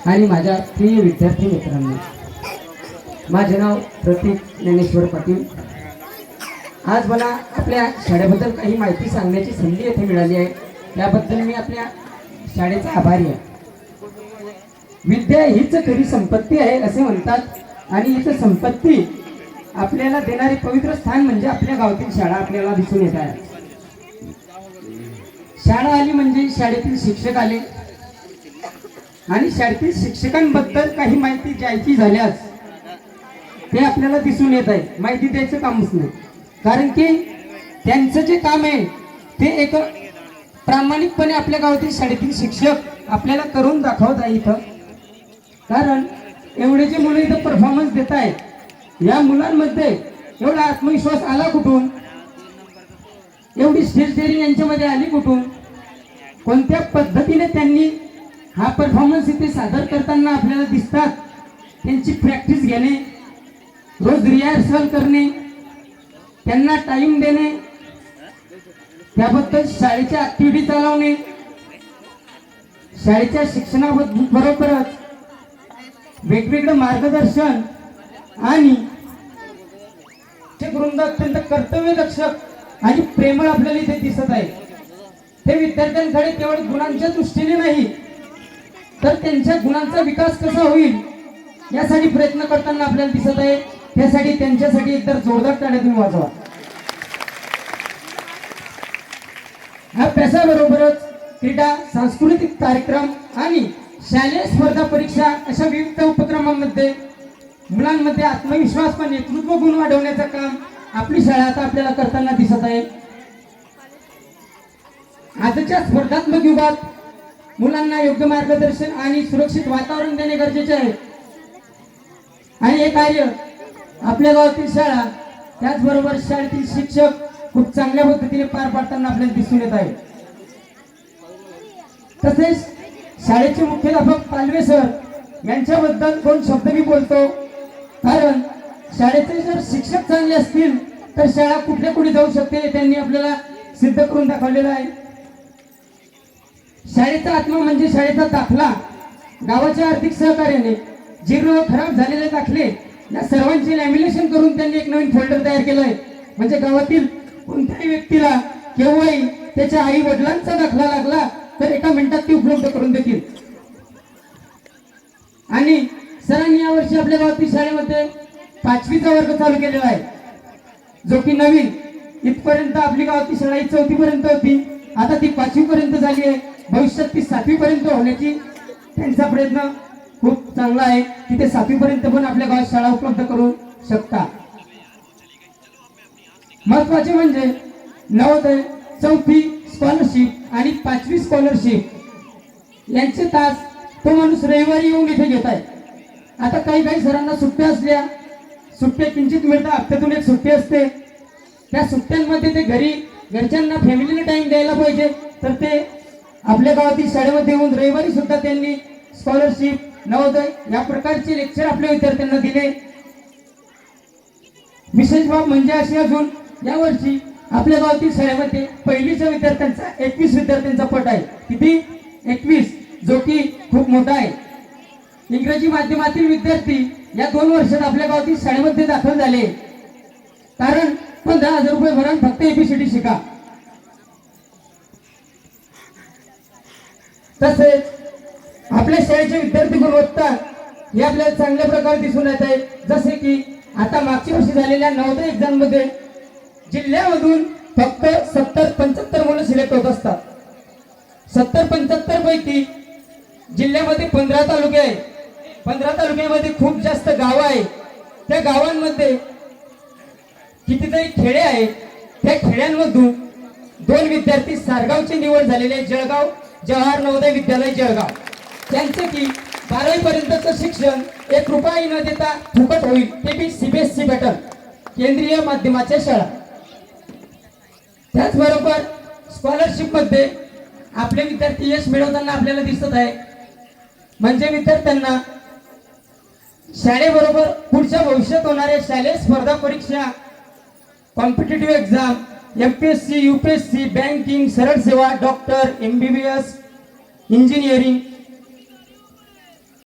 आणि माझ्या प्रिय विद्यार्थी मित्रांनो, माझे नाव प्रतीक ज्ञानेश्वर पाटील। आज मला आपल्या शाळेबद्दल काही माहिती सांगण्याची संधी येथे मिळाली आहे, त्याबद्दल मी आपल्या शाळेचा आभारी आहे। विद्या हीच खरी संपत्ती आहे असे म्हणतात आणि हीच संपत्ती आपल्याला देणारे पवित्र स्थान म्हणजे आपल्या गावातील शाळा आपल्याला दिसून येत आहे। शाळा आली म्हणजे शाळेतील शिक्षक आले आणि शाळेतील शिक्षकांबद्दल काही माहिती द्यायची झाल्यास ते आपल्याला दिसून येत आहे। माहिती द्यायचं कामच नाही, कारण की त्यांचं जे काम आहे ते एक प्रामाणिकपणे आपल्या गावातील शाळेतील शिक्षक आपल्याला करून दाखवत आहे इथं। कारण एवढे जे मुलं इथं परफॉर्मन्स देत आहेत, या मुलांमध्ये एवढा आत्मविश्वास आला कुठून, एवढी स्टेज डेअरिंग यांच्यामध्ये आली कुठून, कोणत्या पद्धतीने त्यांनी हा परफॉर्मन्स इथे सादर करताना आपल्याला दिसतात। त्यांची प्रॅक्टिस घेणे, रोज रिहर्सल करणे, त्यांना टाइम देणे, त्याबद्दल शाळेच्या ऍक्टिव्हिटी चालवणे, शाळेच्या शिक्षणाबरोबरच वेगवेगळे मार्गदर्शन आणि ते वृंद अत्यंत कर्तव्यदक्ष आणि प्रेमळ आपल्याला इथे दिसत आहे। ते विद्यार्थ्यांकडे केवळ गुणांच्या दृष्टीने नाही तर त्यांच्या गुणांचा विकास कसा होईल यासाठी प्रयत्न करताना आपल्याला दिसत आहे। त्यासाठी त्यांच्यासाठी एकदा जोरदार टाळ्या तुम्ही वाजवा। अभ्यासाबरोबरच क्रीडा, सांस्कृतिक कार्यक्रम आणि शालेय स्पर्धा परीक्षा अशा विविध उपक्रमांमध्ये मुलांमध्ये आत्मविश्वास व नेतृत्व गुण वाढवण्याचं काम आपली शाळा आता आपल्याला करताना दिसत आहे। आजच्या स्पर्धात्मक युगात मुलांना योग्य मार्गदर्शन आणि सुरक्षित वातावरण देणे गरजेचे आहे आणि हे कार्य आपल्या गावातील शाळा त्याचबरोबर शाळेतील शिक्षक खूप चांगल्या पद्धतीने पार पाडताना आपल्याला दिसून येत आहे। तसेच शाळेचे मुख्याध्यापक पालवे सर यांच्याबद्दल दोन शब्द मी बोलतो, कारण शाळेचे जर शिक्षक चांगले असतील तर शाळा कुठल्या कुठे जाऊ शकते त्यांनी आपल्याला सिद्ध करून दाखवलेलं आहे। शाळेचा आत्मा म्हणजे शाळेचा दाखला। गावाच्या आर्थिक सहकार्याने जीर्ण व खराब झालेले दाखले या सर्वांचे लॅमिनेशन करून त्यांनी एक नवीन फोल्डर तयार केलं आहे, म्हणजे गावातील कोणत्याही व्यक्तीला केव्हाही त्याच्या आई वडिलांचा दाखला लागला तर एका मिनिटात ती उपलब्ध करून देतील। आणि सरांनी यावर्षी आपल्या गावातील शाळेमध्ये 5वीचा वर्ग चालू केलेला आहे, जो की नवीन। इथपर्यंत आपली गावातील शाळा 4थी पर्यंत होती, आता ती 5वी पर्यंत झाली आहे। भविष्यात ती 7वी पर्यंत होण्याची त्यांचा प्रयत्न खूप चांगला आहे की ते 7वी पर्यंत पण आपल्या गावात शाळा उपलब्ध करू शकतात। महत्वाचे म्हणजे नवोदय, 4थी स्कॉलरशिप आणि 5वी स्कॉलरशिप यांचे तास तो माणूस रविवारी येऊन इथे घेत आहे। आता काही काही सरांना सुट्ट्या असल्या, सुट्ट्या किंचित मिळतात, हप्त्यातून एक सुट्टी असते, त्या सुट्ट्यांमध्ये ते घरच्यांना फॅमिलीला टाइम द्यायला पाहिजे, तर ते आपल्या गावातील शाळेमध्ये येऊन रविवारी सुद्धा त्यांनी स्कॉलरशिप, नवोदय या प्रकारचे लेक्चर आपल्या विद्यार्थ्यांना दिले। विशेष बाब म्हणजे अशी अजून यावर्षी आपल्या गावातील शाळेमध्ये पहिलीच्या विद्यार्थ्यांचा 21 विद्यार्थ्यांचा पट आहे। किती? 21, जो की खूप मोठा आहे। इंग्रजी माध्यमातील विद्यार्थी या 2 वर्षात आपल्या गावातील शाळेमध्ये दाखल झाले, कारण 15,000 रुपये भरून फक्त ABCD शिका। तसेच आपल्या शाळेचे विद्यार्थी गुणवत्ता हे आपल्याला चांगल्या प्रकारे दिसून येत आहे। जसे की आता मागच्या वर्षी झालेल्या नवोदय एक्झाम मध्ये जिल्ह्यामधून फक्त 70-75 मुलं सिलेक्ट होत असतात। 70-75 पैकी जिल्ह्यामध्ये 15 तालुके आहे, 15 तालुक्यामध्ये खूप जास्त गाव आहे, त्या गावांमध्ये कितीतरी खेडे आहेत, त्या खेड्यांमधून 2 विद्यार्थी सारगावची निवड झालेले आहे, जळगाव जवाहर नवोदय विद्यालय जळगाव, त्यांचे की 12वी पर्यंतचं शिक्षण 1 रुपयाही न देता फुकट होईल, ते बी CBSE पॅटर्न, केंद्रीय माध्यमाच्या शाळा। त्याचबरोबर स्कॉलरशिप मध्ये आपले विद्यार्थी यश मिळवताना आपल्याला दिसत आहे, म्हणजे विद्यार्थ्यांना शाळेबरोबर पुढच्या भविष्यात होणाऱ्या शालेय स्पर्धा परीक्षा, competitive exam, MPSC, UPSC, banking, सरळ सेवा, डॉक्टर, MBBS, इंजिनिअरिंग